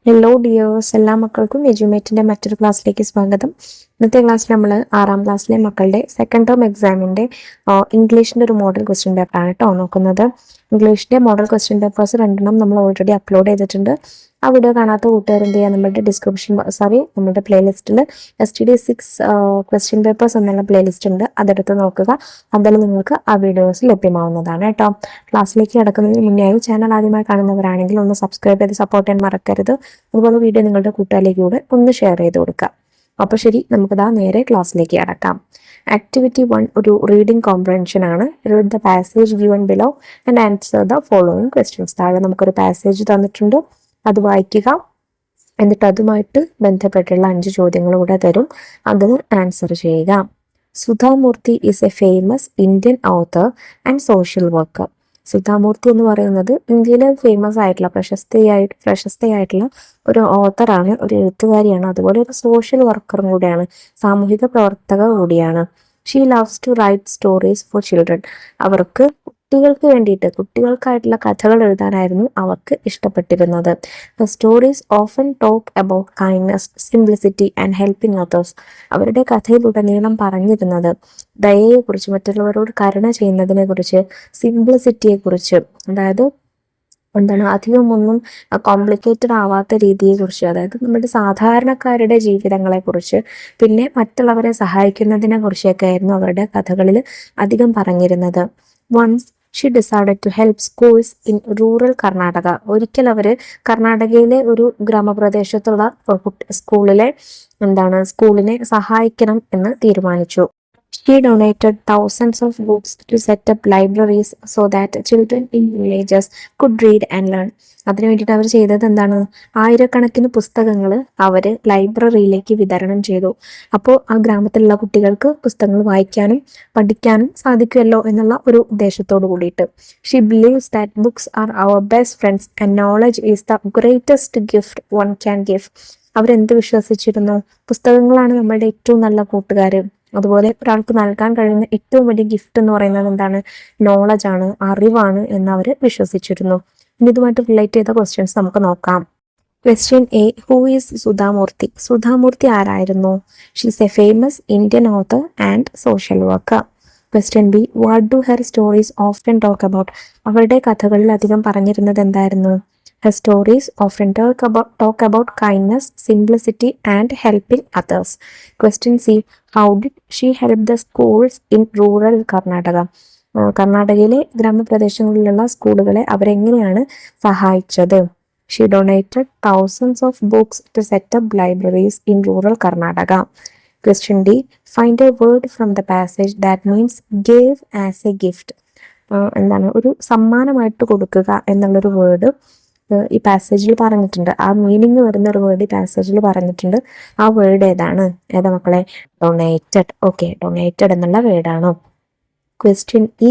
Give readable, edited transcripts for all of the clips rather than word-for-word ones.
Hello dears, എല്ലാ മക്കൾക്കും എജ്യൂമേറ്റിന്റെ മറ്റൊരു ക്ലാസ്സിലേക്ക് സ്വാഗതം. ഇന്നത്തെ ക്ലാസ്സിൽ നമ്മൾ 6ാം ക്ലാസ്സിലെ മക്കളുടെ സെക്കൻഡ് ടേം എക്സാമിന്റെ ഇംഗ്ലീഷിന്റെ ഒരു മോഡൽ ക്വസ്റ്റ്യൻ പേപ്പറാണ് കേട്ടോ നോക്കുന്നത്. ഇംഗ്ലീഷിന്റെ മോഡൽ ക്വസ്റ്റ്യൻ പേപ്പേഴ്സ് 2 നമ്മൾ ഓൾറെഡി അപ്ലോഡ് ചെയ്തിട്ടുണ്ട്. ആ വീഡിയോ കാണാത്ത കൂട്ടുകാർ എന്ത് ചെയ്യുക, നമ്മുടെ പ്ലേലിസ്റ്റിൽ STD6 ക്വസ്റ്റ്യൻ പേപ്പേഴ്സ് എന്നുള്ള പ്ലേലിസ്റ്റ് ഉണ്ട്, അതെടുത്ത് നോക്കുക. അതിൽ നിങ്ങൾക്ക് ആ വീഡിയോസ് ലഭ്യമാവുന്നതാണ് കേട്ടോ. ക്ലാസ്സിലേക്ക് കിടക്കുന്നതിന് മുന്നേ ചാനൽ ആദ്യമായി കാണുന്നവരാണെങ്കിൽ ഒന്ന് സബ്സ്ക്രൈബ് ചെയ്ത് സപ്പോർട്ട് ചെയ്യാൻ മറക്കരുത്. അതുപോലെ വീഡിയോ നിങ്ങളുടെ കൂട്ടുകാരിലേക്ക് കൂടെ ഒന്ന് ഷെയർ ചെയ്ത് കൊടുക്കുക. അപ്പോൾ ശരി, നമുക്കിതാ നേരെ ക്ലാസ്സിലേക്ക് കടക്കാം. ആക്ടിവിറ്റി 1 ഒരു റീഡിംഗ് കോംപ്രഹെൻഷൻ ആണ്. Read the passage given below and answer the following questions. താഴെ നമുക്കൊരു പാസേജ് തന്നിട്ടുണ്ട്, അത് വായിക്കുക. എന്നിട്ട് അതുമായിട്ട് ബന്ധപ്പെട്ടുള്ള 5 ചോദ്യങ്ങൾ കൂടെ തരും, അതിന് ആൻസർ ചെയ്യുക. Sudha Murthy is a famous Indian author and social worker. Sudha Murthy എന്ന് പറയുന്നത് ഇന്ത്യയിലെ ഫേമസ് ആയിട്ടുള്ള പ്രശസ്തയായിട്ടുള്ള ഒരു ഓത്തറാണ്, ഒരു എഴുത്തുകാരിയാണ്, അതുപോലെ ഒരു സോഷ്യൽ വർക്കറും കൂടിയാണ്, സാമൂഹിക പ്രവർത്തക കൂടിയാണ്. She loves to write stories for children. അവർക്ക് കുട്ടികൾക്കായിട്ടുള്ള കഥകൾ എഴുതാനായിരുന്നു അവർക്ക് ഇഷ്ടപ്പെട്ടിരുന്നത്. The stories often talk about kindness, simplicity and helping others. അവരുടെ കഥയിലുടനീളം പറഞ്ഞിരുന്നത് ദയയെക്കുറിച്ച്, മറ്റുള്ളവരോട് കരുണ ചെയ്യുന്നതിനെ കുറിച്ച്, സിംപ്ലിസിറ്റിയെ കുറിച്ച്, അതായത് അധികം ഒന്നും കോംപ്ലിക്കേറ്റഡ് ആവാത്ത രീതിയെക്കുറിച്ച്, അതായത് നമ്മുടെ സാധാരണക്കാരുടെ ജീവിതങ്ങളെക്കുറിച്ച്, പിന്നെ മറ്റുള്ളവരെ സഹായിക്കുന്നതിനെ കുറിച്ചൊക്കെ ആയിരുന്നു അവരുടെ കഥകളിൽ അധികം പറഞ്ഞിരുന്നത്. Once she decided to help schools in rural Karnataka. ഒരിക്കൽ അവർ കർണാടകയിലെ ഒരു ഗ്രാമപ്രദേശത്തുള്ള സ്കൂളിനെ സഹായിക്കണം എന്ന് തീരുമാനിച്ചു. She donated thousands of books to set up libraries so that children in villages could read and learn. അതിനു വേണ്ടിയിട്ട് അവർ ചെയ്തത് എന്താണ്, ആയിരക്കണക്കിന് പുസ്തകങ്ങൾ അവർ ലൈബ്രറിയിലേക്ക് വിതരണം ചെയ്തു. അപ്പോൾ ആ ഗ്രാമത്തിലുള്ള കുട്ടികൾക്ക് പുസ്തകങ്ങൾ വായിക്കാനും പഠിക്കാനും സാധിക്കുമല്ലോ എന്നുള്ള ഒരു ഉദ്ദേശത്തോട് കൂടിയിട്ട്. She believes that books are our best friends and knowledge is the greatest gift one can give. അവരെന്ത് വിശ്വസിച്ചിരുന്നു, പുസ്തകങ്ങളാണ് നമ്മളുടെ ഏറ്റവും നല്ല കൂട്ടുകാർ, അതുപോലെ ഒരാൾക്ക് നൽകാൻ കഴിയുന്ന ഏറ്റവും വലിയ ഗിഫ്റ്റ് എന്ന് പറയുന്നത് എന്താണ്, നോളജ് ആണ്, അറിവാണ് എന്ന് അവർ വിശ്വസിച്ചിരുന്നു. ഇനി ഇതുമായിട്ട് റിലേറ്റ് ചെയ്ത ക്വസ്റ്റ്യൻസ് നമുക്ക് നോക്കാം. Question A, who is Sudha Murthy? Sudha Murthy ആരായിരുന്നു? She's a famous Indian author and social worker. Question B, what do her stories often talk about? അവരുടെ കഥകളിൽ അധികം പറഞ്ഞിരുന്നത് എന്തായിരുന്നു? Her stories often talk about kindness, simplicity and helping others. Question C, how did she help the schools in rural Karnataka? കർണാടകയിലെ ഗ്രാമപ്രദേശങ്ങളിലുള്ള സ്കൂളുകളെ അവരെങ്ങനെയാണ് സഹായിച്ചത്? She donated thousands of books to set up libraries in rural Karnataka. Question D, find a word from the passage that means gave as a gift. ഒരു സമ്മാനമായിട്ട് കൊടുക്കുക എന്നുള്ളൊരു word ഈ പാസേജിൽ പറഞ്ഞിട്ടുണ്ട്. ആ മീനിങ് വരുന്ന ഒരു വേർഡ് ഈ പാസേജിൽ പറഞ്ഞിട്ടുണ്ട്. ആ വേർഡ് ഏതാ മക്കളെ? ഡൊണേറ്റഡ്. ഓക്കെ, ഡൊണേറ്റഡ് എന്നുള്ള വേർഡാണോ? Question E,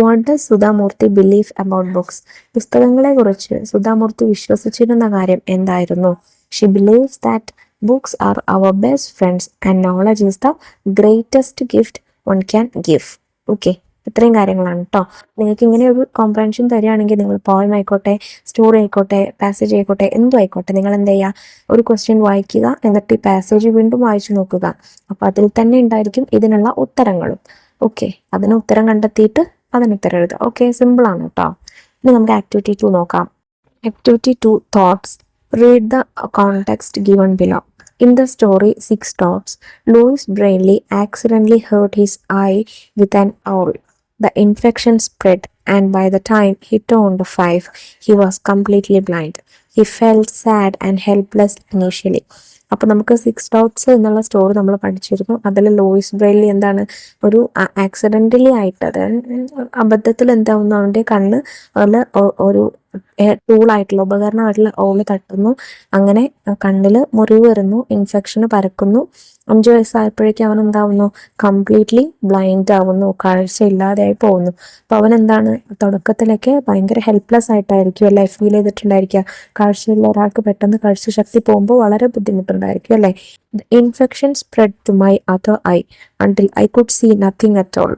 what does Sudha Murthy believe about books? പുസ്തകങ്ങളെ കുറിച്ച് സുധാമൂർത്തി വിശ്വസിച്ചിരുന്ന കാര്യം എന്തായിരുന്നു? She believes that books are our best friends and knowledge is the greatest gift one can give. Okay, ഇത്രയും കാര്യങ്ങളാണ് കേട്ടോ. നിങ്ങൾക്ക് ഇങ്ങനെ ഒരു കോംപ്രഹെൻഷൻ തരികയാണെങ്കിൽ നിങ്ങൾ പോയം ആയിക്കോട്ടെ, സ്റ്റോറി ആയിക്കോട്ടെ, പാസേജ് ആയിക്കോട്ടെ, എന്തും ആയിക്കോട്ടെ, നിങ്ങൾ എന്ത് ചെയ്യുക, ഒരു ക്വസ്റ്റ്യൻ വായിക്കുക, എന്നിട്ട് ഈ പാസേജ് വീണ്ടും വായിച്ചു നോക്കുക. അപ്പോൾ അതിൽ തന്നെ ഉണ്ടായിരിക്കും ഇതിനുള്ള ഉത്തരങ്ങളും. ഓക്കെ, അതിന് ഉത്തരം കണ്ടെത്തിയിട്ട് അതിന് ഉത്തരം എഴുതുക. ഓക്കെ, സിമ്പിളാണ് കേട്ടോ. ഇനി നമുക്ക് ആക്ടിവിറ്റി 2 നോക്കാം. Activity 2, thoughts. Read the context given below. In the story 6 Dots, Louis Braille accidentally hurt his eye with an owl. The infection spread, and by the time he turned 5, he was completely blind. He felt sad and helpless initially. അപ്പോൾ നമുക്ക് 6 Dots എന്നുള്ള story നമ്മൾ പഠിച്ചിരുന്നു. അതിൽ Luis Braille ഒരു accidentally ആയിട്ട്, അതായത് അബദ്ധത്തിൽ എന്താവുന്നു, അവൻ്റെ കണ്ണ് ഒരു ടൂളായിട്ടുള്ള ഉപകരണമായിട്ടുള്ള ഓള് തട്ടുന്നു. അങ്ങനെ കണ്ണിൽ മുറിവ് വരുന്നു, ഇൻഫെക്ഷന് പരക്കുന്നു. 5 വയസ്സായപ്പോഴേക്കും അവൻ എന്താവുന്നു, കംപ്ലീറ്റ്ലി ബ്ലൈൻഡ് ആവുന്നു, കാഴ്ച ഇല്ലാതെയായി പോകുന്നു. അപ്പോൾ അവൻ തുടക്കത്തിലൊക്കെ ഭയങ്കര ഹെൽപ്ലെസ് ആയിട്ടായിരിക്കും അല്ലേ ഫീൽ ചെയ്തിട്ടുണ്ടായിരിക്കുക. കാഴ്ചയുള്ള ഒരാൾക്ക് പെട്ടെന്ന് കാഴ്ച ശക്തി പോകുമ്പോൾ വളരെ ബുദ്ധിമുട്ടുണ്ടായിരിക്കും അല്ലേ. The infection spread to my other eye until I could see nothing at all.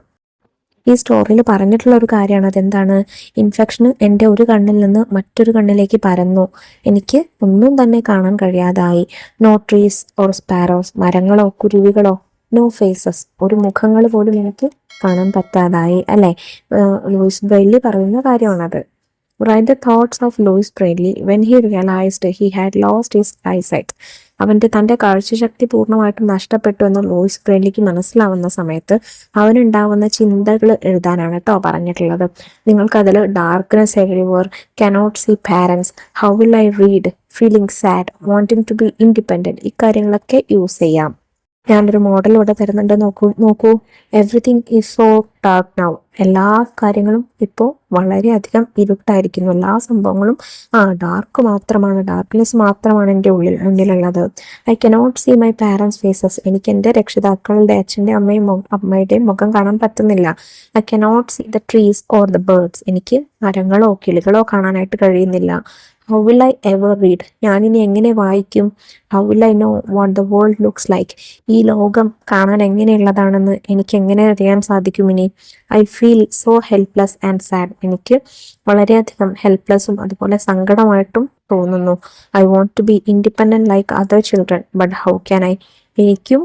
ഈ സ്റ്റോറിയിൽ പറഞ്ഞിട്ടുള്ള ഒരു കാര്യമാണ്. അതെന്താണ്? ഇൻഫെക്ഷൻ എൻ്റെ ഒരു കണ്ണിൽ നിന്ന് മറ്റൊരു കണ്ണിലേക്ക് പരന്നു. എനിക്ക് ഒന്നും തന്നെ കാണാൻ കഴിയാതായി. നോ ട്രീസ് ഓർ സ്പാരോസ്, മരങ്ങളോ കുരുവികളോ. നോ ഫേസസ്, ഒരു മുഖങ്ങൾ പോലും എനിക്ക് കാണാൻ പറ്റാതായി. അല്ലെ, ലൂയിസ് ബ്രെയ്ലി പറയുന്ന കാര്യമാണത്. Write the thoughts of Louis Braille when he realised he had lost his eyesight. തൻ്റെ കാഴ്ചശക്തി പൂർണ്ണമായിട്ടും നഷ്ടപ്പെട്ടു എന്ന് ലൂയിസ് ബ്രെയ്ലിക്ക് മനസ്സിലാവുന്ന സമയത്ത് അവനുണ്ടാവുന്ന ചിന്തകൾ എഴുതാനാണ് കേട്ടോ പറഞ്ഞിട്ടുള്ളത്. നിങ്ങൾക്കതിൽ darkness everywhere, cannot see parents, how will I read, feeling sad, wanting to be independent, ഇക്കാര്യങ്ങളൊക്കെ യൂസ് ചെയ്യാം. ഞാനൊരു മോഡൽ ഇവിടെ തരുന്നുണ്ട്, നോക്കൂ. Everything is so dark now. എല്ലാ കാര്യങ്ങളും ഇപ്പോൾ വളരെയധികം ഇരുട്ടായിരിക്കുന്നു. എല്ലാ സംഭവങ്ങളും ഡാർക്ക് മാത്രമാണ്, ഡാർക്ക്നെസ് മാത്രമാണ് എൻ്റെ മുന്നിലുള്ളത്. I cannot see my parents faces, എനിക്ക് എൻ്റെ രക്ഷിതാക്കളുടെ അച്ഛൻ്റെ അമ്മയുടെയും മുഖം കാണാൻ പറ്റുന്നില്ല. I cannot see the trees or the birds, എനിക്ക് മരങ്ങളോ കിളികളോ കാണാനായിട്ട് കഴിയുന്നില്ല. How will I ever read, ഞാനിനി എങ്ങനെ വായിക്കും? How will I know what the world looks like, ഈ ലോകം കാണാൻ എങ്ങനെയുള്ളതാണെന്ന് എനിക്ക് എങ്ങനെ അറിയാൻ സാധിക്കും ഇനി? I feel so helpless and sad, എനിക്ക് വളരെയധികം ഹെൽപ്ലെസ്സും അതുപോലെ സങ്കടമായിട്ടും തോന്നുന്നു. I want to be independent like other children, but how can I, എനിക്കും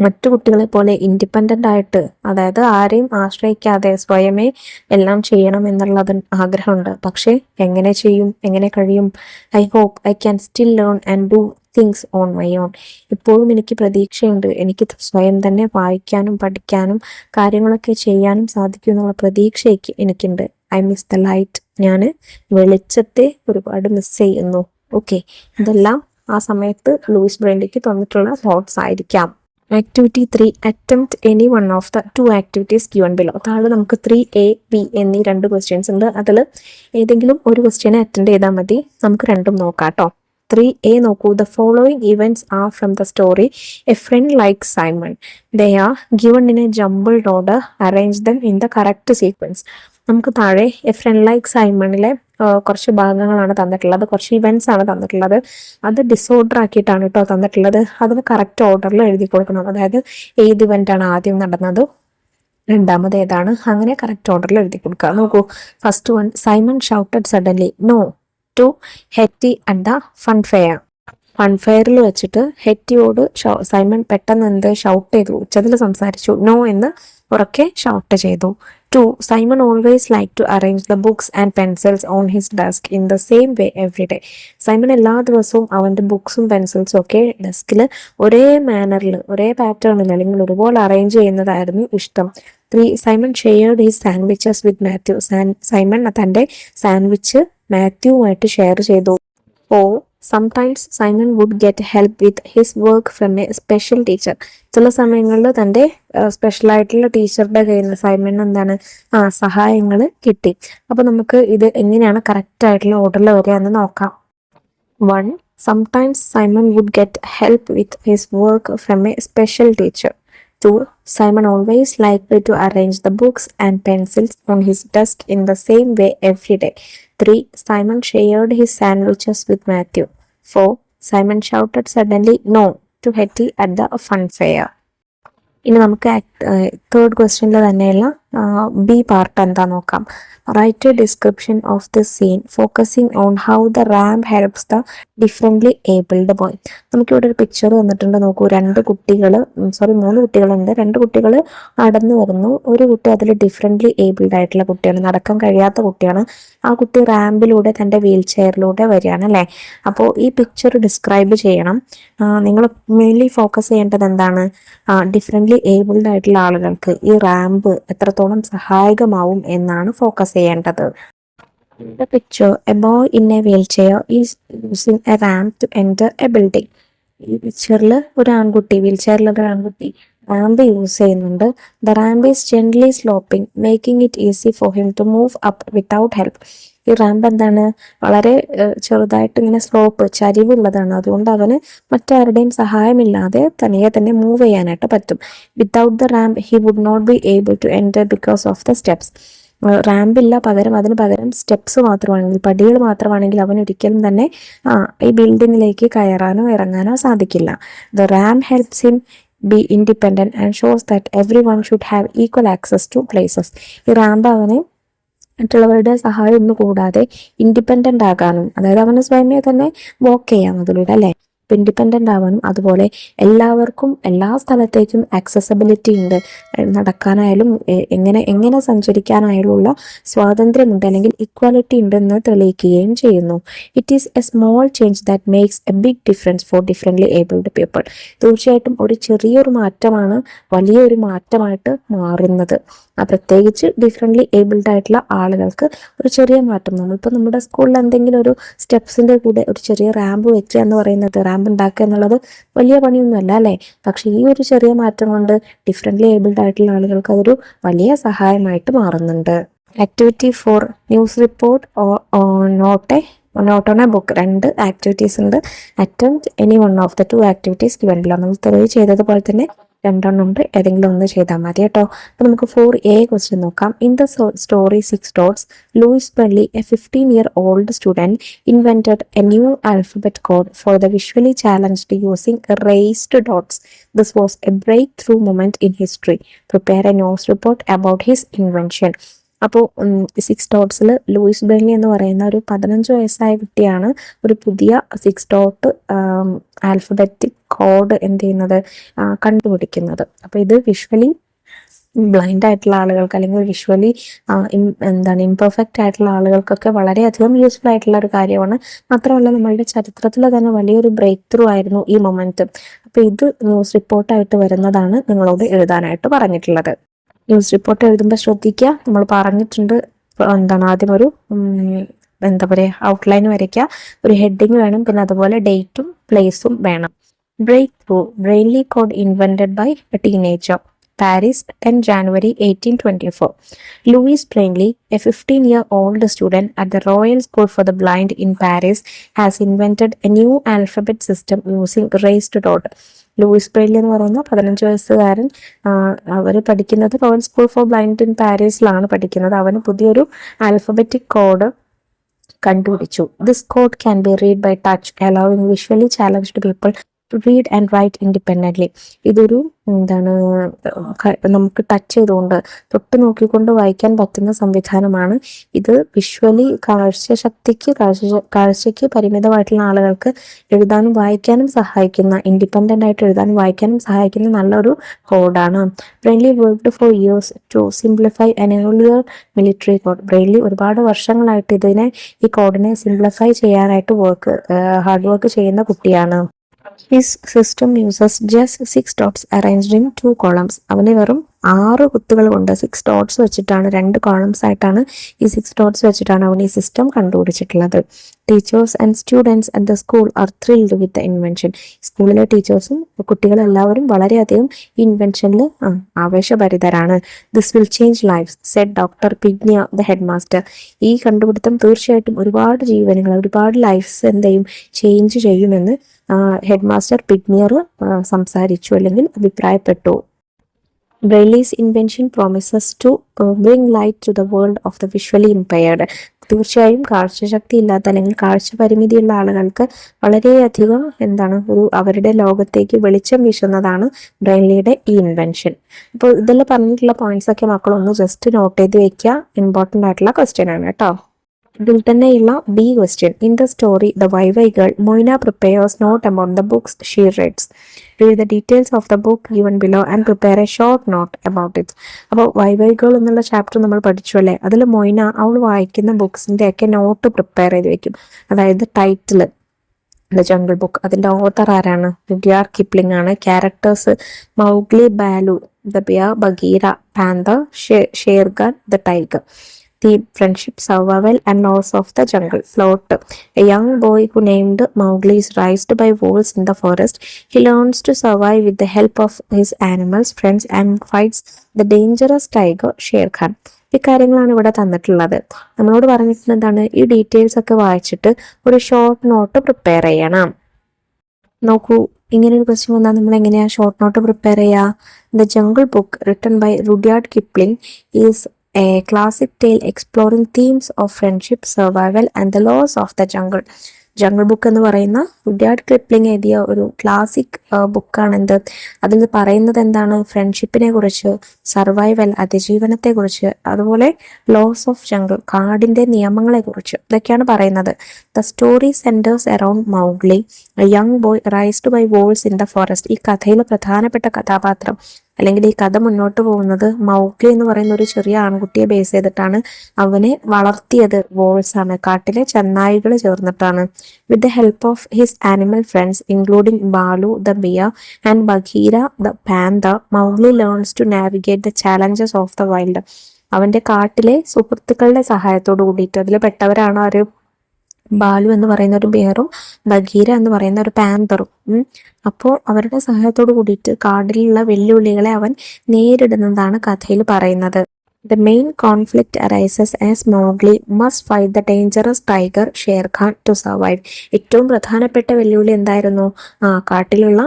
മറ്റു കുട്ടികളെ പോലെ ഇൻഡിപെൻഡൻ്റ് ആയിട്ട്, അതായത് ആരെയും ആശ്രയിക്കാതെ സ്വയമേ എല്ലാം ചെയ്യണം എന്നുള്ളത് ആഗ്രഹമുണ്ട്. പക്ഷേ എങ്ങനെ ചെയ്യും, എങ്ങനെ കഴിയും? I hope I can still learn and do things on my own, ഇപ്പോഴും എനിക്ക് പ്രതീക്ഷയുണ്ട്, എനിക്ക് സ്വയം തന്നെ വായിക്കാനും പഠിക്കാനും കാര്യങ്ങളൊക്കെ ചെയ്യാനും സാധിക്കും എന്നുള്ള പ്രതീക്ഷ എനിക്കുണ്ട്. ഐ മിസ് ദ ലൈറ്റ്, ഞാൻ വെളിച്ചത്തെ ഒരുപാട് മിസ് ചെയ്യുന്നു. ഓക്കെ, ഇതെല്ലാം ആ സമയത്ത് ലൂയിസ് ബ്രെയ്ലിക്ക് തന്നിട്ടുള്ള തോട്ട്സ് ആയിരിക്കാം. Activity 3, attempt any one of the 2 activities given below. താഴെ നമുക്ക് 3A, B എന്നീ 2 ക്വസ്റ്റ്യൻസ് ഉണ്ട്. അതിൽ ഏതെങ്കിലും ഒരു ക്വസ്റ്റ്യനെ അറ്റൻഡ് ചെയ്താൽ മതി. നമുക്ക് രണ്ടും നോക്കാം കേട്ടോ. 3A നോക്കൂ. The following events are from the story a friend like Simon. They are given in A jumbled order. Arrange them in the correct sequence. നമുക്ക് താഴെ എ ഫ്രണ്ട് ലൈക്ക് സൈമണിലെ കുറച്ച് ഭാഗങ്ങളാണ് തന്നിട്ടുള്ളത്, കുറച്ച് ഇവൻറ്റ്സ് ആണ് തന്നിട്ടുള്ളത്. അത് ഡിസോർഡർ ആക്കിയിട്ടാണ് കേട്ടോ തന്നിട്ടുള്ളത്. അതിന് കറക്റ്റ് ഓർഡറിൽ എഴുതി കൊടുക്കണം. അതായത് ഏത് ഇവൻ്റാണ് ആദ്യം നടന്നത്, രണ്ടാമത് ഏതാണ്, അങ്ങനെ കറക്റ്റ് ഓർഡറിൽ എഴുതി കൊടുക്കുക. നോക്കൂ, first one, Simon shouted suddenly no to Hetty at the funfair. ഫൺഫെയറിൽ വെച്ചിട്ട് ഹെറ്റിയോട് സൈമൺ പെട്ടെന്ന് എന്ത് ഷൗട്ട് ചെയ്തു, ഉച്ചത്തിൽ സംസാരിച്ചു. നോ എന്ന് ഉറക്കെ ഷൗട്ട് ചെയ്തു. 2. Simon always liked to arrange the books and pencils on his desk in the same way every day. Simon എല്ലാ ദിവസവും അവൻ്റെ ബുക്സും പെൻസിൽസും ഒക്കെ ഡെസ്കിൽ ഒരേ മാനറിൽ, ഒരേ പാറ്റേണിൽ അല്ലെങ്കിൽ ഒരുപോലെ അറേഞ്ച് ചെയ്യുന്നതായിരുന്നു ഇഷ്ടം. 3. Simon shared his sandwiches with Matthew. Simon തൻ്റെ സാൻഡ്വിച്ച് മാത്യുവുമായിട്ട് ഷെയർ ചെയ്തു. 4. Sometimes Simon would get help with his work from a special teacher. ചില സമയങ്ങളിൽ തൻ്റെ സ്പെഷ്യലായിട്ടുള്ള ടീച്ചറുടെ കയ്യിൽ നിന്ന് സൈമൺ എന്താണ് സഹായങ്ങൾ കിട്ടി. അപ്പോൾ നമുക്ക് ഇത് എങ്ങനെയാണ് കറക്റ്റ് ആയിട്ടുള്ള ഓർഡറിൽ വരിക എന്ന് നോക്കാം. 1. Sometimes Simon would get help with his work from a special teacher. 2. Simon always liked to arrange the books and pencils on his desk in the same way every day. 3. Simon shared his sandwiches with Matthew. 4. Simon shouted suddenly no to Hetty at the funfair. ഇനി നമുക്ക് third ക്വസ്റ്റ്യനിൽ തന്നെയുള്ള B part എന്താ നോക്കാം. Write a description of the scene focusing on how the ramp helps the differently abled boy. നമുക്കിവിടെ ഒരു picture തന്നിട്ടുണ്ട്. നോക്കൂ, 3 കുട്ടികളുണ്ട്. 2 കുട്ടികൾ നടന്നു വരുന്നു. ഒരു കുട്ടി അതിൽ ഡിഫറെൻ്റ്ലി ഏബിൾഡ് ആയിട്ടുള്ള കുട്ടിയാണ്, നടക്കാൻ കഴിയാത്ത കുട്ടിയാണ്. ആ കുട്ടി റാമ്പിലൂടെ തൻ്റെ വീൽ ചെയറിലൂടെ വരികയാണ് അല്ലേ. അപ്പോൾ ഈ പിക്ചർ ഡിസ്ക്രൈബ് ചെയ്യണം. നിങ്ങൾ മെയിൻലി ഫോക്കസ് ചെയ്യേണ്ടത് എന്താണ്, ഡിഫറെൻ്റ്ലി ഏബിൾഡ് ആയിട്ടുള്ള ആളുകൾക്ക് ഈ റാമ്പ് എത്രത്തോളം സഹായകമാവും എന്നാണ് ഫോക്കസ് ചെയ്യേണ്ടത്. The picture, a boy in a wheelchair is using a ramp to enter a building. ഈ പിക്ചറിൽ ഒരു ആൺകുട്ടി, വീൽചെയറിലൊരു ആൺകുട്ടി റാമ്പ് യൂസ് ചെയ്യുന്നുണ്ട്. The ramp is gently sloping making it easy for him to move up without help. ഈ ramp എന്താണ്, വളരെ ചെറുതായിട്ട് ഇങ്ങനെ സ്ലോപ്പ്, ചരിവുള്ളതാണ്. അതുകൊണ്ട് അവന് മറ്റാരുടെയും സഹായമില്ലാതെ തനിയെ തന്നെ മൂവ് ചെയ്യാനായിട്ട് പറ്റും. Without the ramp he would not be able to enter because of the steps. റാമ്പില്ല, അതിന് പകരം സ്റ്റെപ്സ് മാത്രമാണെങ്കിൽ, പടികൾ മാത്രമാണെങ്കിൽ അവൻ ഒരിക്കലും തന്നെ ഈ ബിൽഡിങ്ങിലേക്ക് കയറാനോ ഇറങ്ങാനോ സാധിക്കില്ല. The ramp helps him be independent and shows that everyone should have equal access to places. ഈ റാമ്പ് അവനെ മറ്റുള്ളവരുടെ സഹായം ഒന്നും കൂടാതെ ഇൻഡിപെൻഡന്റ് ആകാനും, അതായത് അവന് സ്വയമേ തന്നെ വോക്ക് ചെയ്യാം അതിലൂടെ, അല്ലെ? ഇൻഡിപെൻഡന്റ് ആവാനും അതുപോലെ എല്ലാവർക്കും എല്ലാ സ്ഥലത്തേക്കും ആക്സസബിലിറ്റി ഉണ്ട്, നടക്കാനായാലും എങ്ങനെ സഞ്ചരിക്കാനായാലും ഉള്ള സ്വാതന്ത്ര്യമുണ്ട്, അല്ലെങ്കിൽ ഇക്വാലിറ്റി ഉണ്ടെന്ന് തെളിയിക്കുകയും ചെയ്യുന്നു. It is a small change that makes a big difference for differently abled people. തീർച്ചയായിട്ടും ഒരു ചെറിയൊരു മാറ്റമാണ് വലിയൊരു മാറ്റമായിട്ട് മാറുന്നത്. പ്രത്യേകിച്ച് ഡിഫറെൻ്റ്ലി ഏബിൾഡ് ആയിട്ടുള്ള ആളുകൾക്ക് ഒരു ചെറിയ മാറ്റം, നമ്മളിപ്പോൾ നമ്മുടെ സ്കൂളിൽ എന്തെങ്കിലും ഒരു സ്റ്റെപ്സിൻ്റെ കൂടെ ഒരു ചെറിയ റാമ്പ് വെക്കുക എന്ന് പറയുന്നത്, റാമ്പ് ഉണ്ടാക്കുക എന്നുള്ളത് വലിയ പണിയൊന്നുമല്ല, അല്ലേ? പക്ഷേ ഈ ഒരു ചെറിയ മാറ്റം കൊണ്ട് ഡിഫറെൻ്റ്ലി ഏബിൾഡ് ആയിട്ടുള്ള ആളുകൾക്ക് അതൊരു വലിയ സഹായമായിട്ട് മാറുന്നുണ്ട്. Activity 4 news report note on a book. 2 activities ഉണ്ട്. Attempt any one of the 2 activities given below. നമ്മൾ തെളിവ് ചെയ്തതുപോലെ തന്നെ 2 ഉണ്ട്, ഏതെങ്കിലും ഒന്ന് ചെയ്താൽ മതി കേട്ടോ. അപ്പൊ നമുക്ക് 4A ക്വസ്റ്റ്യൻ നോക്കാം. In the story 6 dots, Louis Braille, a 15-year-old student, invented a new alphabet code for the visually challenged using raised dots. This was a breakthrough moment in history. Prepare a news report about his invention. അപ്പോൾ 6 dotsൽ Luis barely എന്ന് പറയുന്ന ഒരു 15 വയസ്സായ കുട്ടിയാണ് ഒരു പുതിയ 6 dot alphabetic code എന്ത് ചെയ്യുന്നത്, കണ്ടുപിടിക്കുന്നത്. അപ്പോൾ ഇത് വിഷ്വലി ബ്ലൈൻഡ് ആയിട്ടുള്ള ആളുകൾക്ക്, അല്ലെങ്കിൽ വിഷ്വലി ഇംപെർഫെക്റ്റ് ആയിട്ടുള്ള ആളുകൾക്കൊക്കെ വളരെയധികം യൂസ്ഫുൾ ആയിട്ടുള്ള ഒരു കാര്യമാണ്. മാത്രമല്ല നമ്മളുടെ ചരിത്രത്തിൽ തന്നെ വലിയൊരു ബ്രേക്ക് ത്രൂ ആയിരുന്നു ഈ മൊമെന്റ്. അപ്പോൾ ഇത് ന്യൂസ് റിപ്പോർട്ടായിട്ട് വരുന്നതാണ് നിങ്ങളോട് എഴുതാനായിട്ട് പറഞ്ഞിട്ടുള്ളത്. ന്യൂസ് റിപ്പോർട്ട് എഴുതുമ്പോൾ ശ്രദ്ധിക്കുക, നമ്മൾ പറഞ്ഞിട്ടുണ്ട് ആദ്യം ഒരു ഔട്ട്ലൈൻ വരയ്ക്കുക, ഒരു ഹെഡിങ് വേണം, പിന്നെ അതുപോലെ ഡേറ്റും പ്ലേസും വേണം. Break through, Braille code invented by a teenager. Paris, 10 January 1824. Louis Brainly, a 15-year-old student at the Royal School for the Blind in Paris, has invented a new alphabet system using raised dot. Louis Braille എന്ന് പറയുന്ന 15 വയസ്സുകാരൻ, അവർ പഠിക്കുന്നത് royal school for blind in പാരീസിലാണ് പഠിക്കുന്നത്. അവന് പുതിയൊരു alphabetic code കണ്ടുപിടിച്ചു. This code can be read by touch, allowing visually challenged people to read and write independently. ഇതൊരു നമുക്ക് ടച്ച് ചെയ്തുകൊണ്ട് തൊട്ട് നോക്കിക്കൊണ്ട് വായിക്കാൻ പറ്റുന്ന സംവിധാനമാണ്. ഇത് വിഷ്വലി കാഴ്ചയ്ക്ക് പരിമിതമായിട്ടുള്ള ആളുകൾക്ക് എഴുതാനും വായിക്കാനും സഹായിക്കുന്ന, ഇൻഡിപെൻഡൻ്റ് ആയിട്ട് എഴുതാനും വായിക്കാനും സഹായിക്കുന്ന നല്ലൊരു കോഡാണ്. Braille worked for years to simplify an earlier military code. Braille ഒരുപാട് വർഷങ്ങളായിട്ട് ഈ കോഡിനെ സിംപ്ലിഫൈ ചെയ്യാനായിട്ട് ഹാർഡ് വർക്ക് ചെയ്യുന്ന കുട്ടിയാണ്. His system uses just 6 dots arranged in 2 columns. അവന് വെറും 6 കുത്തുകൾ കൊണ്ട് 6 dots വെച്ചിട്ടാണ്, 2 columns ആയിട്ടാണ് ഈ 6 dots വെച്ചിട്ടാണ് അവൻ ഈ സിസ്റ്റം കണ്ടുപിടിച്ചിട്ടുള്ളത്. Teachers and students at the school are thrilled with the invention. സ്കൂളിലെ ടീച്ചേഴ്സും കുട്ടികളെല്ലാവരും വളരെയധികം ഈ ഇൻവെൻഷനിൽ ആവേശഭരിതരാണ്. This will change lives, said doctor Pignier the head master. ഈ കണ്ടുപിടുത്തം തീർച്ചയായിട്ടും ഒരുപാട് ജീവനുകൾ, ഒരുപാട് ലൈഫ്സ് എന്തെയും ചേഞ്ച് ചെയ്യുമെന്ന് ഹെഡ് മാസ്റ്റർ പിഗ്നിയർ സംസാരിച്ചു, അല്ലെങ്കിൽ അഭിപ്രായപ്പെട്ടു. Braille's invention promises to bring light to the world of the visually impaired. തീർച്ചയായും കാഴ്ചശക്തി ഇല്ലാത്ത അല്ലെങ്കിൽ കാഴ്ച പരിമിതിയുള്ള ആളുകൾക്ക് വളരെയധികം അവരുടെ ലോകത്തേക്ക് വെളിച്ചം വീശുന്നതാണ് ബ്രെയിൻലിയുടെ ഈ ഇൻവെൻഷൻ. അപ്പോൾ ഇതെല്ലാം പറഞ്ഞിട്ടുള്ള പോയിന്റ്സ് ഒക്കെ മക്കളൊന്ന് ജസ്റ്റ് നോട്ട് ചെയ്ത് വെക്കുക. ഇമ്പോർട്ടൻ്റ് ആയിട്ടുള്ള ക്വസ്റ്റ്യൻ ആണ് കേട്ടോ. ഇതിൽ തന്നെയുള്ള B question. In the story the why why girl, Moyna prepares note about the books she reads. Read the details of the book given below and prepare a short note about it. അപ്പോൾ വൈവൈ girl എന്നുള്ള chapter നമ്മൾ പഠിച്ചു അല്ലേ? അതിൽ Moina അവൾ വായിക്കുന്ന ബുക്സിൻ്റെ ഒക്കെ not prepare ചെയ്ത് വെക്കും. അതായത് ടൈറ്റിൽ ദ ജംഗിൾ ബുക്ക്, അതിൻ്റെ ഓത്തർ ആരാണ്? റുഡ്യാർഡ് കിപ്ലിംഗ് ആണ്. Characters Mowgli, Baloo, the bear, Bagheera, panther, Shere Khan, the tiger. Theme, friendship, survival and loss of the jungle. Plot, a young boy who named Mowgli is raised by wolves in the forest. He learns to survive with the help of his animals, friends and fights the dangerous tiger Sher Khan. ഇക്കാര്യങ്ങളാണ് ഇവിടെ തന്നിട്ടുള്ളത്. നമ്മളോട് പറഞ്ഞിട്ടുള്ളത് എന്താണ്? ഈ details ഒക്കെ വായിച്ചിട്ട് ഒരു short note prepare ചെയ്യണം. നോക്കൂ, ഇങ്ങനെ ഒരു ക്വസ്റ്റ്യൻ വന്നാൽ നമ്മൾ എങ്ങനെയാണ് ഷോർട്ട് നോട്ട് പ്രിപ്പയർ ചെയ്യുക? The jungle book written by Rudyard Kipling is a classic tale exploring themes of friendship, survival and the laws of the jungle. Jungle book എന്ന് പറയുന്ന റുഡ്യാർഡ് കിപ്ലിംഗ് എഴുതിയ ഒരു ക്ലാസിക് ബുക്കാണ് എന്ത്. അതിൽ പറയുന്നത് എന്താണ്? ഫ്രണ്ട്ഷിപ്പിനെ കുറിച്ച്, സർവൈവൽ അതിജീവനത്തെ കുറിച്ച്, അതുപോലെ ലോസ് ഓഫ് ജംഗിൾ കാടിന്റെ നിയമങ്ങളെ കുറിച്ച് ഇതൊക്കെയാണ് പറയുന്നത്. The story centres around Mowgli, a young boy raised by wolves in the forest. ഈ കഥയിലെ പ്രധാനപ്പെട്ട കഥാപാത്രം അല്ലെങ്കിൽ ഈ കഥ മുന്നോട്ട് പോകുന്നത് മൗഗ്ലി എന്ന് പറയുന്ന ഒരു ചെറിയ ആൺകുട്ടിയെ ബേസ് ചെയ്തിട്ടാണ്. അവനെ വളർത്തിയത് വോൾസ് ആണ്, കാട്ടിലെ ചെന്നായികൾ ചേർന്നിട്ടാണ്. With the help of his animal friends including Baloo the bear and Bagheera the panther, Mowgli learns to navigate the challenges of the wild. അവന്റെ കാട്ടിലെ സുഹൃത്തുക്കളുടെ സഹായത്തോട് കൂടിയിട്ട്, അതിൽ പെട്ടവരാണ് ഒരു ബാലു എന്ന് പറയുന്ന ഒരു ബിയറും ബഗീര എന്ന് പറയുന്ന ഒരു പാന്തറും. അപ്പോൾ അവരുടെ സഹായത്തോട് കൂടിയിട്ട് കാടിലുള്ള വെല്ലുവിളികളെ അവൻ നേരിടുന്നതാണ് കഥയിൽ പറയുന്നത്. The main conflict arises as Mowgli must fight the dangerous tiger Shere Khan to survive. ഏറ്റവും പ്രധാനപ്പെട്ട വെല്ലുവിളി എന്തായിരുന്നു? കാട്ടിലുള്ള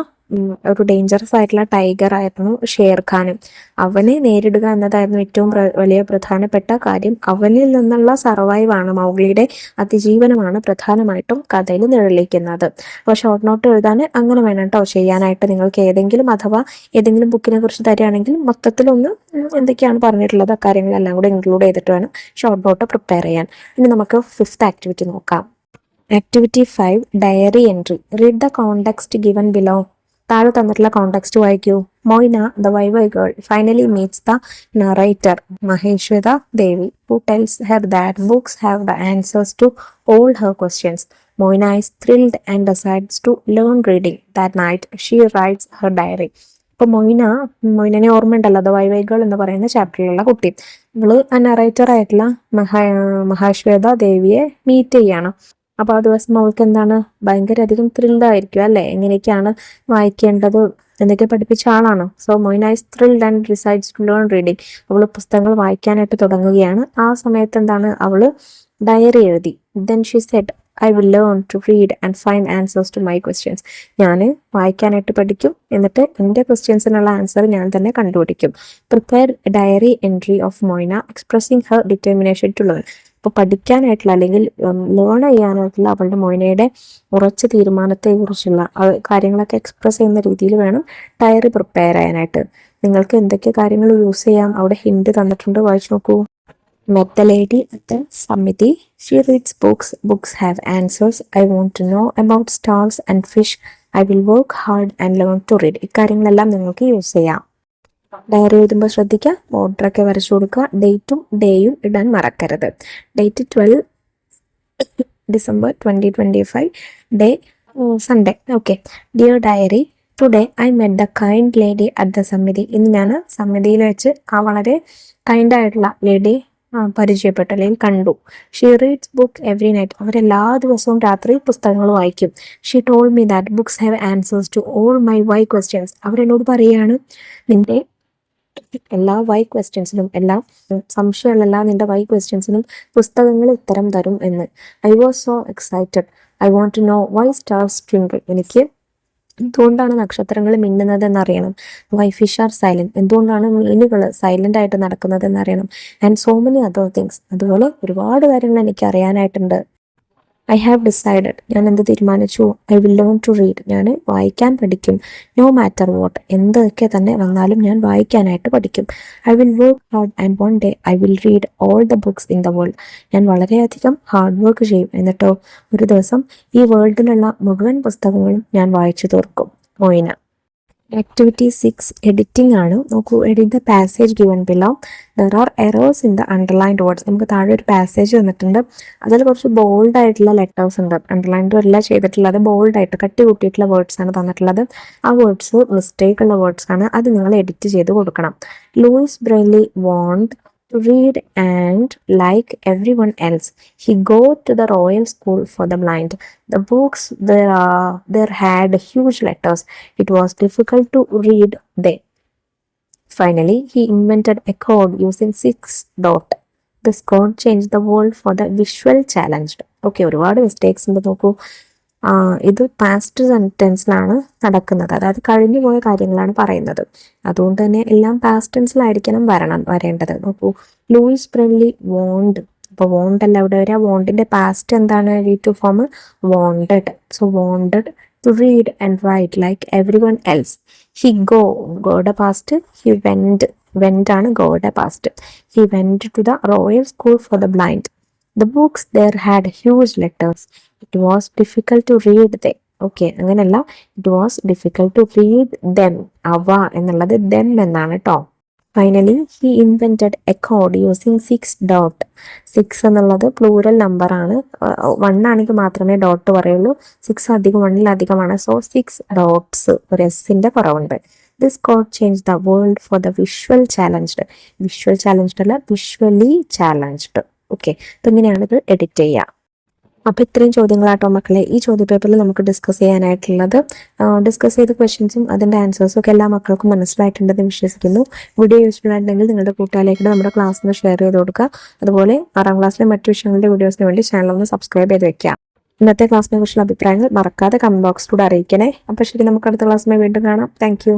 ഒരു ഡേഞ്ചറസ് ആയിട്ടുള്ള ടൈഗർ ആയിരുന്നു ഷേർ ഖാനും. അവനെ നേരിടുക എന്നതായിരുന്നു ഏറ്റവും വലിയ പ്രധാനപ്പെട്ട കാര്യം. അവനിൽ നിന്നുള്ള സർവൈവാണ്, മൗഗ്ലിയുടെ അതിജീവനമാണ് പ്രധാനമായിട്ടും കഥയിൽ നിഴലിക്കുന്നത്. അപ്പോൾ ഷോർട്ട് നോട്ട് എഴുതാൻ അങ്ങനെ വേണം കേട്ടോ ചെയ്യാനായിട്ട്. നിങ്ങൾക്ക് ഏതെങ്കിലും അഥവാ ഏതെങ്കിലും ബുക്കിനെ കുറിച്ച് തരികയാണെങ്കിൽ മൊത്തത്തിലൊന്ന് എന്തൊക്കെയാണ് പറഞ്ഞിട്ടുള്ളത് കാര്യങ്ങളെല്ലാം കൂടെ ഇൻക്ലൂഡ് ചെയ്തിട്ട് വേണം ഷോർട്ട് നോട്ട് പ്രിപ്പയർ ചെയ്യാൻ. ഇനി നമുക്ക് 5th ആക്ടിവിറ്റി നോക്കാം. Activity 5 diary entry. Read the context given below. താഴെ തന്നിട്ടുള്ള കോണ്ടെക്സ്റ്റ് വായിക്കൂ. Moyna the why why girl finally meets the narrator Mahasweta Devi who tells her that books have the answers to all her questions. Moina is thrilled and decides to learn reading. That night she writes her diary. ഇപ്പൊ മൊയ്നനെ ഓർമ്മയുണ്ടല്ലോ, the why why girl എന്ന് പറയുന്ന ചാപ്റ്ററിലുള്ള കുട്ടി. ഇവള് narrator ആയിട്ടുള്ള മഹാശ്വേത ദേവിയെ meet ചെയ്യാണ്. അപ്പോൾ ആ ദിവസം അവൾക്ക് എന്താണ്, ഭയങ്കര അധികം ത്രില്ഡ് ആയിരിക്കും അല്ലെ, എങ്ങനെയൊക്കെയാണ് വായിക്കേണ്ടത് എന്നൊക്കെ പഠിപ്പിച്ച ആളാണ്. So Moyna is thrilled and decides to learn reading. അവള് പുസ്തകങ്ങൾ വായിക്കാനായിട്ട് തുടങ്ങുകയാണ്. ആ സമയത്ത് എന്താണ്, അവള് ഡയറി എഴുതി. Then she said I will learn to read and find answers to my questions. ഞാൻ വായിക്കാനായിട്ട് പഠിക്കും, എന്നിട്ട് എൻ്റെ ക്വസ്റ്റ്യൻസിനുള്ള ആൻസർ ഞാൻ തന്നെ കണ്ടുപിടിക്കും. Prepare diary entry of Moyna expressing her determination to learn. ഇപ്പോൾ പഠിക്കാനായിട്ടുള്ള അല്ലെങ്കിൽ ലേൺ ചെയ്യാനായിട്ടുള്ള അവളുടെ മൊയ്നയുടെ ഉറച്ച തീരുമാനത്തെ കുറിച്ചുള്ള കാര്യങ്ങളൊക്കെ എക്സ്പ്രസ് ചെയ്യുന്ന രീതിയിൽ വേണം ഡയറി പ്രിപ്പയർ ചെയ്യാനായിട്ട്. നിങ്ങൾക്ക് എന്തൊക്കെ കാര്യങ്ങൾ യൂസ് ചെയ്യാം അവിടെ ഹിന്റ് തന്നിട്ടുണ്ട്, വായിച്ചു നോക്കൂ. Met the lady at the Samiti. She reads books. Books have answers. I want to know about stars and fish. I will work hard and learn to read. ഇക്കാര്യങ്ങളെല്ലാം നിങ്ങൾക്ക് യൂസ് ചെയ്യാം. Diary എഴുതുമ്പോൾ ശ്രദ്ധിക്കുക, ഓർഡറൊക്കെ വരച്ചു കൊടുക്കുക. ഡേറ്റും ഡേയും ഇടാൻ മറക്കരുത്. Date 12 December 2025, day Sunday. Okay. Dear diary, today I met the kind lady at the samiti. ഇന്ന് ഞാൻ സമിതിയിൽ വെച്ച് ആ വളരെ കൈൻഡ് ആയിട്ടുള്ള ലേഡി പരിചയപ്പെട്ടു അല്ലെങ്കിൽ കണ്ടു. She reads book every night. അവരെല്ലാ ദിവസവും രാത്രി പുസ്തകങ്ങൾ വായിക്കും. She told me that books have answers to all my why questions. അവരെന്നോട് പറയുകയാണ്, നിന്റെ എല്ലാ വൈ ക്വസ്റ്റ്യൻസിനും, എല്ലാ സംശയമുള്ള നിന്റെ വൈ ക്വസ്റ്റ്യൻസിനും പുസ്തകങ്ങൾ ഉത്തരം തരും എന്ന്. I was so excited. I want to know why stars twinkle. എനിക്ക് എന്തുകൊണ്ടാണ് നക്ഷത്രങ്ങൾ മിന്നുന്നത് എന്നറിയണം. Why fish are silent. എന്തുകൊണ്ടാണ് മീനുകൾ സൈലന്റ് ആയിട്ട് നടക്കുന്നത് എന്നറിയണം. And so many other things. അതുപോലെ ഒരുപാട് കാര്യങ്ങൾ എനിക്ക് അറിയാനായിട്ടുണ്ട്. I have decided. ഞാൻ എന്ത് തീരുമാനിച്ചു? I will learn to read. ഞാൻ വായിക്കാൻ പഠിക്കും. No matter what. എന്തൊക്കെ തന്നെ വന്നാലും ഞാൻ വായിക്കാനായിട്ട് പഠിക്കും. I will work hard and one day I will read all the books in the world. ഞാൻ വളരെയധികം ഹാർഡ് വർക്ക് ചെയ്യും, എന്നിട്ടോ ഒരു ദിവസം ഈ വേൾഡിലുള്ള മുഴുവൻ പുസ്തകങ്ങളും ഞാൻ വായിച്ചു തീർക്കും. മൊയ്ന. ആക്ടിവിറ്റി 6 എഡിറ്റിംഗ് ആണ്. നോക്കൂ. Edit the passage given below. There are errors in the underlined words. നമുക്ക് താഴെ ഒരു പാസേജ് തന്നിട്ടുണ്ട്. അതിൽ കുറച്ച് ബോൾഡ് ആയിട്ടുള്ള ലെറ്റേഴ്സ് ഉണ്ട്. അണ്ടർലൈൻഡ് അല്ല ചെയ്തിട്ടുള്ളത്, ബോൾഡ് ആയിട്ട് കട്ടി കൂട്ടിയിട്ടുള്ള വേർഡ്സ് ആണ് തന്നിട്ടുള്ളത്. ആ വേർഡ്സ് മിസ്റ്റേക്ക് ഉള്ള വേർഡ്സ് ആണ്. അത് നിങ്ങൾ എഡിറ്റ് ചെയ്ത് കൊടുക്കണം. Louis Braille want to read and like everyone else. He go to the Royal School for the Blind. The books there had huge letters. It was difficult to read them. Finally, he invented a code using 6 dot. This code changed the world for the visual challenged. Okay, ഒരുപാട് mistakes ഉണ്ട്. നോക്കൂ. ഇത് past സെന്റൻസിലാണ് നടക്കുന്നത്, അതായത് കഴിഞ്ഞു പോയ കാര്യങ്ങളാണ് പറയുന്നത്. അതുകൊണ്ട് തന്നെ എല്ലാം പാസ്റ്റ് ടെൻസിലായിരിക്കണം വരേണ്ടത്. നോക്കൂ. ലൂയിസ് ബ്രെയ്ലി വോണ്ട് അപ്പോൾ വോണ്ട് അല്ല ഇവിടെ വരിക. വോണ്ടിന്റെ പാസ്റ്റ് എന്താണ്? V2 form wanted. So wanted to read and write like everyone else. He goയുടെ പാസ്റ്റ് he went ആണ് goയുടെ past. He went to the Royal School for the Blind. The books there had huge letters. It was difficult to read them. Okay, അങ്ങനെയല്ല, it was difficult to read them. അവ എന്നുള്ളത് them എന്നാണ് കേട്ടോ. Finally he invented a code using 6 dot. 6 എന്നുള്ളത് plural number ആണ്. 1 ആണെങ്കിൽ മാത്രമേ dot പറയുള്ളൂ. 6 അധികം 1-ൽ-അധികമാണ്. സോ 6 ഡോട്ട്സ്, ഒരു എസിന്റെ കുറവുണ്ട്. This code change the world for the visual challenged. Visual challenged അല്ല, വിഷ്വലി ചാലഞ്ച്ഡ്. ഓക്കെ, അപ്പം ഇങ്ങനെയാണ് ഇത് എഡിറ്റ് ചെയ്യുക. അപ്പോൾ ഇത്രയും ചോദ്യങ്ങളാട്ടോ മക്കളെ ഈ ചോദ്യപേപ്പറിൽ നമുക്ക് ഡിസ്കസ് ചെയ്യാനായിട്ടുള്ളത്. ഡിസ്കസ് ചെയ്ത ക്വസ്റ്റ്യൻസും അതിൻ്റെ ആൻസേഴ്സും ഒക്കെ എല്ലാ മക്കൾക്കും മനസ്സിലായിട്ടുണ്ടെന്ന് വിശ്വസിക്കുന്നു. വീഡിയോ യൂസ്ഫുൾ ആയിട്ടുണ്ടെങ്കിൽ നിങ്ങളുടെ കൂട്ടുകാരിലേക്ക് നമ്മുടെ ക്ലാസ്സിന് ഷെയർ ചെയ്ത് കൊടുക്കുക. അതുപോലെ 6ാം ക്ലാസ്സിലെ മറ്റു വിഷയങ്ങളുടെ വീഡിയോസിന് വേണ്ടി ചാനൽ ഒന്ന് സബ്സ്ക്രൈബ് ചെയ്ത് വെക്കുക. ഇന്നത്തെ ക്ലാസ്സിനെ കുറിച്ചുള്ള അഭിപ്രായങ്ങൾ മറക്കാതെ കമന്റ് ബോക്സിലൂടെ അറിയിക്കണേ. അപ്പോൾ ശരി, നമുക്ക് അടുത്ത ക്ലാസ്സിനെ വീണ്ടും കാണാം. താങ്ക്